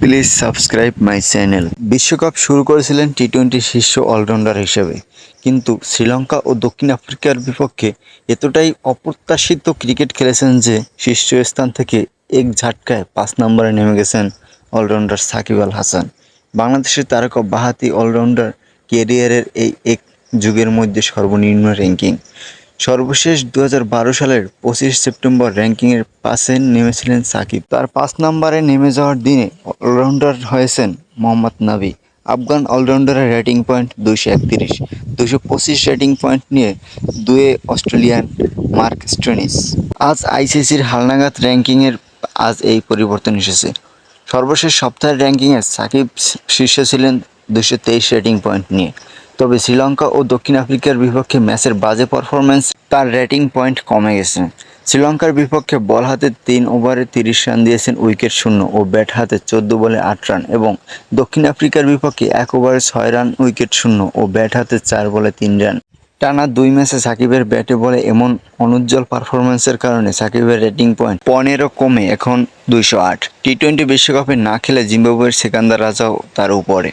Please subscribe my channel. বিশ্বকাপ শুরু করেছিলেন টি-20 শীর্ষ অলরাউন্ডার হিসেবে, কিন্তু শ্রীলঙ্কা ও দক্ষিণ আফ্রিকার বিপক্ষে এতটাই অপ্রত্যাশিত ক্রিকেট খেলেছেন যে শীর্ষস্থান থেকে এক ঝটকায় 5 নম্বরে নেমে গেছেন অলরাউন্ডার সাকিব আল হাসান। বাংলাদেশের তারকা বাঁহাতি অলরাউন্ডার ক্যারিয়ারের এই এক যুগের মধ্যে সর্বনিম্ন র্যাঙ্কিং। সর্বশেষ 2012 সালের 25 সেপ্টেম্বর র্যাঙ্কিংয়ের 5-এ নেমেছিলেন সাকিব। তার 5 নম্বরে নেমে যাওয়ার দিনে অলরাউন্ডার হয়েছেন মোহাম্মদ নাবি। আফগান অলরাউন্ডারের রেটিং পয়েন্ট 231, 225 রেটিং পয়েন্ট নিয়ে দুয়ে অস্ট্রেলিয়ান মার্ক স্টোনিস। আজ আইসিসির হালনাগাদ র্যাঙ্কিংয়ের এই পরিবর্তন এসেছে। সর্বশেষ সপ্তাহের র্যাঙ্কিংয়ে সাকিব শীর্ষে ছিলেন 223 রেটিং পয়েন্ট নিয়ে। তবে শ্রীলঙ্কা ও দক্ষিণ আফ্রিকার বিপক্ষে ম্যাচের বাজে পারফরম্যান্স তার রেটিং পয়েন্ট কমে গেছে। শ্রীলঙ্কার বিপক্ষে বল হাতে 3 ওভারে 30 রান দিয়েছেন উইকেট শূন্য ও ব্যাট হাতে 14 বলে 8 রান, এবং দক্ষিণ আফ্রিকার বিপক্ষে 1 ওভারে 6 রান উইকেট শূন্য ও ব্যাট হাতে 4 বলে 3 রান। টানা 2 ম্যাচে সাকিবের ব্যাটে বলে এমন অনুজ্জ্বল পারফরম্যান্সের কারণে সাকিবের রেটিং পয়েন্ট 15 কমে এখন 208। টি-20 বিশ্বকাপে না খেলে জিম্বাবুয়ের সিকান্দার রাজাও তার উপরে।